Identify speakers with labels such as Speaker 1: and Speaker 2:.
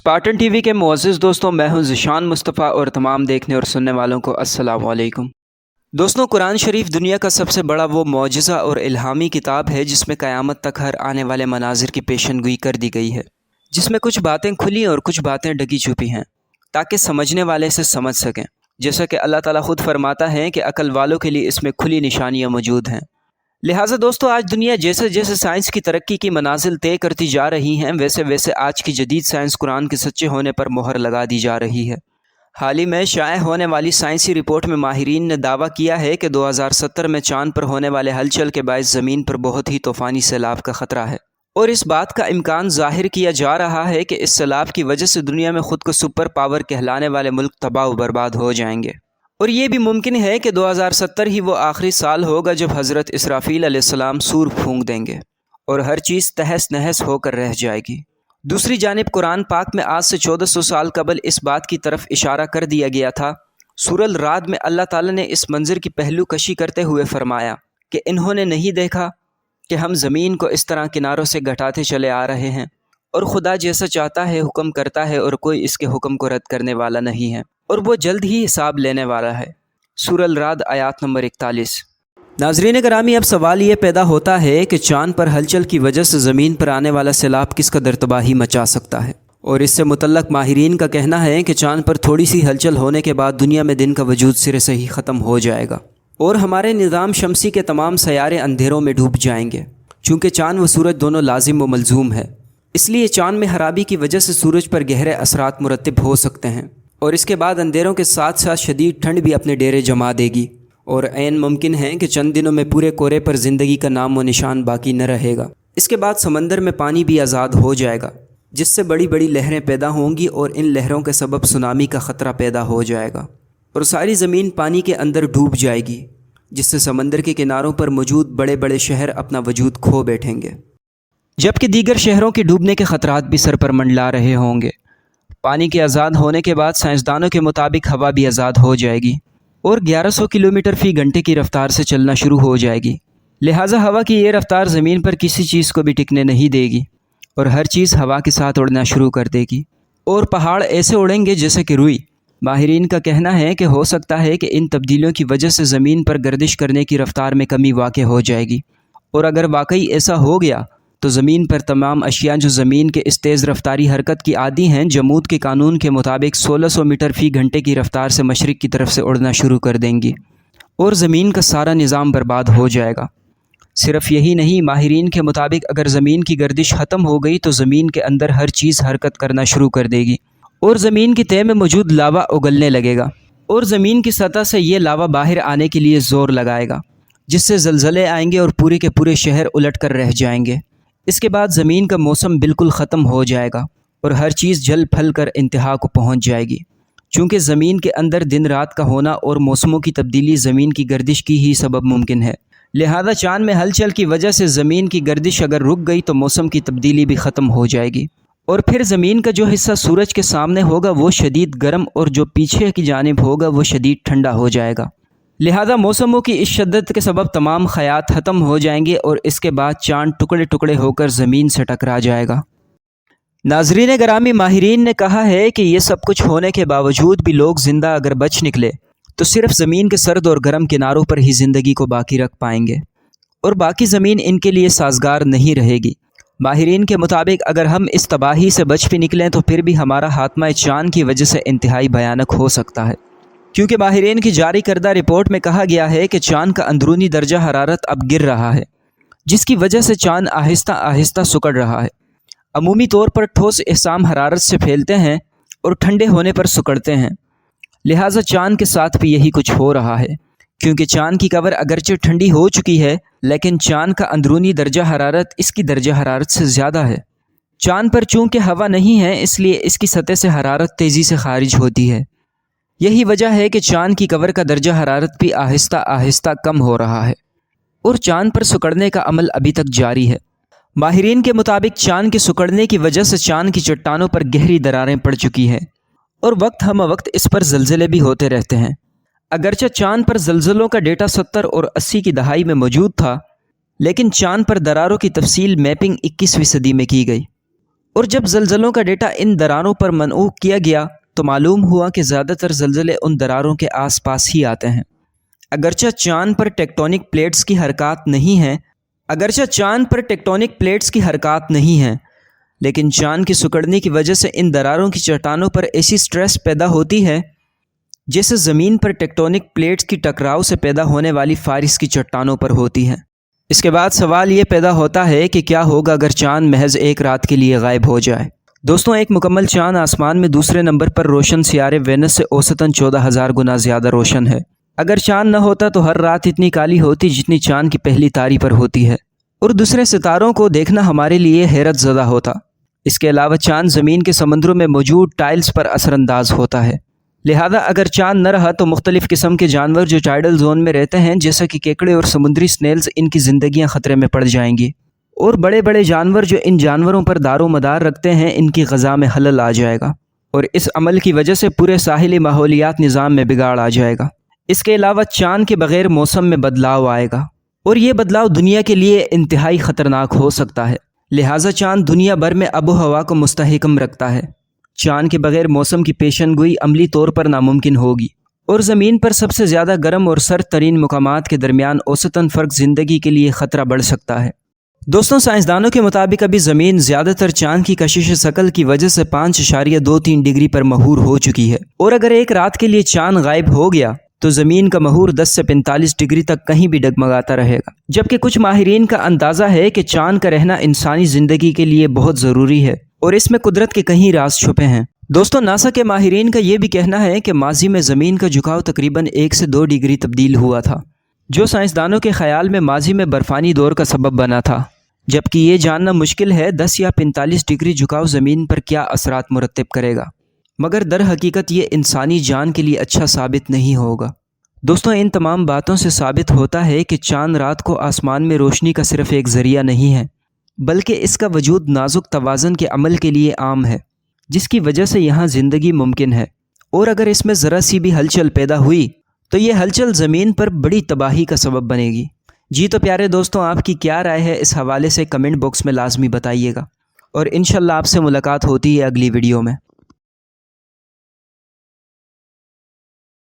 Speaker 1: Spartan TV के मुअज़्ज़िज़ दोस्तों, मैं हूं ज़िशान मुस्तफ़ा और तमाम देखने और सुनने वालों को अस्सलाम वालेकुम। दोस्तों, कुरान शरीफ दुनिया का सबसे बड़ा वो मौजज़ा और इल्हामी किताब है जिसमें क़यामत तक हर आने वाले मनाज़िर की पेशनगोई कर दी गई है, जिसमें कुछ बातें खुली और कुछ बातें ढकी छुपी हैं ताकि समझने वाले इसे समझ सकें। जैसा कि अल्लाह ताला ख़ुद फरमाता है कि अक्ल वालों के लिए इसमें खुली निशानियाँ मौजूद हैं। लिहाजा दोस्तों, आज दुनिया जैसे जैसे साइंस की तरक्की की मनाजिल तय करती जा रही हैं, वैसे वैसे आज की जदीद साइंस कुरान के सच्चे होने पर मोहर लगा दी जा रही है। हाल ही में शाया होने वाली साइंसी रिपोर्ट में माहिरीन ने दावा किया है कि 2070 में चाँद पर होने वाले हलचल के बायस ज़मीन पर बहुत ही तूफ़ानी सैलाब का ख़तरा है, और इस बात का इम्कान ज़ाहिर किया जा रहा है कि इस सैलाब की वजह से दुनिया में ख़ुद को सुपर पावर कहलाने वाले मुल्क तबाह व बर्बाद हो जाएंगे। और ये भी मुमकिन है कि 2070 ही वो आखिरी साल होगा जब हज़रत इसराफील अलैहिस्सलाम सूर फूंक देंगे और हर चीज़ तहस नहस होकर रह जाएगी। दूसरी जानिब कुरान पाक में आज से 1400 साल कबल इस बात की तरफ इशारा कर दिया गया था। सूरह राद में अल्लाह ताला ने इस मंज़र की पहलू कशी करते हुए फ़रमाया कि इन्होंने नहीं देखा कि हम ज़मीन को इस तरह किनारों से घटाते चले आ रहे हैं, और खुदा जैसा चाहता है हुक्म करता है, और कोई इसके हुक्म को रद्द करने वाला नहीं है, और वो जल्द ही हिसाब लेने वाला है। सूरह राद आयत नंबर 41। नाज़रीन करामी, अब सवाल ये पैदा होता है कि चाँद पर हलचल की वजह से ज़मीन पर आने वाला सैलाब किस कदर तबाही मचा सकता है। और इससे मुतल्लक माहिरीन का कहना है कि चाँद पर थोड़ी सी हलचल होने के बाद दुनिया में दिन का वजूद सिरे से ही ख़त्म हो जाएगा और हमारे निज़ाम शमसी के तमाम सयारे अंधेरों में डूब जाएंगे। चूँकि चाँद व सूरज दोनों लाजिम व मलजूम है, इसलिए चाँद में खराबी की वजह से सूरज पर गहरे असरात मुरतब हो सकते हैं, और इसके बाद अंधेरों के साथ साथ शदीद ठंड भी अपने डेरे जमा देगी, और ऐन मुमकिन है कि चंद दिनों में पूरे कोरे पर ज़िंदगी का नाम व निशान बाकी न रहेगा। इसके बाद समंदर में पानी भी आज़ाद हो जाएगा, जिससे बड़ी बड़ी लहरें पैदा होंगी, और इन लहरों के सबब सुनामी का ख़तरा पैदा हो जाएगा, और सारी ज़मीन पानी के अंदर डूब जाएगी, जिससे समंदर के किनारों पर मौजूद बड़े बड़े शहर अपना वजूद खो बैठेंगे, जबकि दीगर शहरों के डूबने के ख़तरात भी सर पर मंडला रहे होंगे। पानी के आज़ाद होने के बाद साइंसदानों के मुताबिक हवा भी आज़ाद हो जाएगी और 1100 किलोमीटर फ़ी घंटे की रफ़्तार से चलना शुरू हो जाएगी। लिहाजा हवा की ये रफ़्तार ज़मीन पर किसी चीज़ को भी टिकने नहीं देगी, और हर चीज़ हवा के साथ उड़ना शुरू कर देगी, और पहाड़ ऐसे उड़ेंगे जैसे कि रुई। माहिरीन का कहना है कि हो सकता है कि इन तब्दीलियों की वजह से ज़मीन पर गर्दिश करने की रफ़्तार में कमी वाक़ई हो जाएगी, और अगर वाकई ऐसा हो गया तो ज़मीन पर तमाम अशिया जो ज़मीन के इस तेज़ रफ्तारी हरकत की आदी हैं, जमूद के कानून के मुताबिक 1600 मीटर फ़ी घंटे की रफ़्तार से मशरिक़ की तरफ से उड़ना शुरू कर देंगी, और ज़मीन का सारा निज़ाम बर्बाद हो जाएगा। सिर्फ़ यही नहीं, माहिरीन के मुताबिक अगर ज़मीन की गर्दिश ख़त्म हो गई तो ज़मीन के अंदर हर चीज़ हरकत करना शुरू कर देगी, और ज़मीन की तह में मौजूद लावा उगलने लगेगा, और ज़मीन की सतह से ये लावा बाहर आने के लिए ज़ोर लगाएगा, जिससे ज़लज़ले आएंगे और पूरे के पूरे शहर उलट कर रह जाएंगे। इसके बाद ज़मीन का मौसम बिल्कुल ख़त्म हो जाएगा और हर चीज़ जल फल कर इंतहा को पहुँच जाएगी। चूँकि ज़मीन के अंदर दिन रात का होना और मौसमों की तब्दीली ज़मीन की गर्दिश की ही सबब मुमकिन है। लिहाजा चाँद में हलचल की वजह से ज़मीन की गर्दिश अगर रुक गई तो मौसम की तब्दीली भी ख़त्म हो जाएगी, और फिर ज़मीन का जो हिस्सा सूरज के सामने होगा वो शदीद गर्म, और जो पीछे की जानिब होगा वो शदीद ठंडा हो जाएगा। लिहाजा मौसमों की इस शद्दत के सबब तमाम ख़यात ख़त्म हो जाएंगे, और इसके बाद चाँद टुकड़े टुकड़े होकर ज़मीन से टकरा जाएगा। नाज़रीन गिरामी, माहिरीन ने कहा है कि ये सब कुछ होने के बावजूद भी लोग ज़िंदा अगर बच निकले तो सिर्फ़ ज़मीन के सर्द और गर्म किनारों पर ही ज़िंदगी को बाकी रख पाएंगे, और बाकी ज़मीन इनके लिए साजगार नहीं रहेगी। माहिरीन के मुताबिक अगर हम इस तबाही से बच भी निकलें तो फिर भी हमारा खात्मा चाँद की वजह से इंतहाई भयानक हो सकता है, क्योंकि माहिरीन की जारी करदा रिपोर्ट में कहा गया है कि चाँद का अंदरूनी दर्जा हरारत अब गिर रहा है, जिसकी वजह से चाँद आहिस्ता आहिस्ता सिकुड़ रहा है। अमूमी तौर पर ठोस अहसाम हरारत से फैलते हैं और ठंडे होने पर सिकुड़ते हैं। लिहाजा चाँद के साथ भी यही कुछ हो रहा है, क्योंकि चाँद की कवर अगरचे ठंडी हो चुकी है, लेकिन चाँद का अंदरूनी दर्जा हरारत इसकी दर्जा हरारत से ज़्यादा है। चाँद पर चूँकि हवा नहीं है, इसलिए इसकी सतह से हरारत तेज़ी से खारिज होती है। यही वजह है कि चाँद की कवर का दर्जा हरारत भी आहिस्ता आहिस्ता कम हो रहा है, और चाँद पर सिकुड़ने का अमल अभी तक जारी है। माहिरीन के मुताबिक चाँद के सिकुड़ने की वजह से चाँद की चट्टानों पर गहरी दरारें पड़ चुकी हैं, और वक्त हम वक्त इस पर ज़लज़ले भी होते रहते हैं। अगरचे चाँद पर ज़लज़लों का डेटा 70 और 80 की दहाई में मौजूद था, लेकिन चाँद पर दरारों की तफसील मैपिंग 21वीं सदी में की गई, اور جب زلزلوں کا ڈیٹا ان دراروں پر منعوت کیا گیا تو معلوم ہوا کہ زیادہ تر زلزلے ان دراروں کے آس پاس ہی آتے ہیں۔ اگرچہ چاند پر ٹیکٹونک پلیٹس کی حرکات نہیں ہیں لیکن چاند کی سکڑنے کی وجہ سے ان دراروں کی چٹانوں پر ایسی سٹریس پیدا ہوتی ہے جیسے زمین پر ٹیکٹونک پلیٹس کی ٹکراؤ سے پیدا ہونے والی فارس کی چٹانوں پر ہوتی ہے۔ اس کے بعد سوال یہ پیدا ہوتا ہے کہ کیا ہوگا اگر چاند محض ایک رات کے لیے غائب ہو جائے۔ دوستوں، ایک مکمل چاند آسمان میں دوسرے نمبر پر روشن سیارے وینس سے اوسطاً 14,000 گنا زیادہ روشن ہے۔ اگر چاند نہ ہوتا تو ہر رات اتنی کالی ہوتی جتنی چاند کی پہلی تاری پر ہوتی ہے، اور دوسرے ستاروں کو دیکھنا ہمارے لیے حیرت زدہ ہوتا۔ اس کے علاوہ چاند زمین کے سمندروں میں موجود ٹائلز پر اثر انداز ہوتا ہے، لہذا اگر چاند نہ رہا تو مختلف قسم کے جانور جو ٹائیڈل زون میں رہتے ہیں جیسا کہ کیکڑے اور سمندری سنیلز، ان کی زندگیاں خطرے میں پڑ جائیں گی، اور بڑے بڑے جانور جو ان جانوروں پر دار و مدار رکھتے ہیں ان کی غذا میں خلل آ جائے گا، اور اس عمل کی وجہ سے پورے ساحلی ماحولیات نظام میں بگاڑ آ جائے گا۔ اس کے علاوہ چاند کے بغیر موسم میں بدلاؤ آئے گا، اور یہ بدلاؤ دنیا کے لیے انتہائی خطرناک ہو سکتا ہے، لہٰذا چاند دنیا بھر میں آب و ہوا کو مستحکم رکھتا ہے۔ چاند کے بغیر موسم کی پیشن گوئی عملی طور پر ناممکن ہوگی، اور زمین پر سب سے زیادہ گرم اور سرد ترین مقامات کے درمیان اوسطاً فرق زندگی کے لیے خطرہ بڑھ سکتا ہے۔ دوستوں، سائنسدانوں کے مطابق ابھی زمین زیادہ تر چاند کی کشش ثقل کی وجہ سے 5.23 ڈگری پر مہور ہو چکی ہے، اور اگر ایک رات کے لیے چاند غائب ہو گیا تو زمین کا مہور 10 سے 45 ڈگری تک کہیں بھی ڈگمگاتا رہے گا، جبکہ کچھ ماہرین کا اندازہ ہے کہ چاند کا رہنا انسانی زندگی کے لیے بہت ضروری ہے، اور اس میں قدرت کے کہیں راز چھپے ہیں۔ دوستوں، ناسا کے ماہرین کا یہ بھی کہنا ہے کہ ماضی میں زمین کا جھکاؤ تقریباً 1 سے 2 ڈگری تبدیل ہوا تھا، جو سائنسدانوں کے خیال میں ماضی میں برفانی دور کا سبب بنا تھا، جبکہ یہ جاننا مشکل ہے 10 یا 45 ڈگری جھکاؤ زمین پر کیا اثرات مرتب کرے گا، مگر در حقیقت یہ انسانی جان کے لیے اچھا ثابت نہیں ہوگا۔ دوستوں، ان تمام باتوں سے ثابت ہوتا ہے کہ چاند رات کو آسمان میں روشنی کا صرف ایک ذریعہ نہیں ہے، بلکہ اس کا وجود نازک توازن کے عمل کے لیے عام ہے، جس کی وجہ سے یہاں زندگی ممکن ہے، اور اگر اس میں ذرا سی بھی ہلچل پیدا ہوئی تو یہ ہلچل زمین پر بڑی تباہی کا سبب بنے گی۔ جی تو پیارے دوستوں، آپ کی کیا رائے ہے اس حوالے سے کمنٹ باکس میں لازمی بتائیے گا، اور انشاءاللہ آپ سے ملاقات ہوتی ہے اگلی ویڈیو میں۔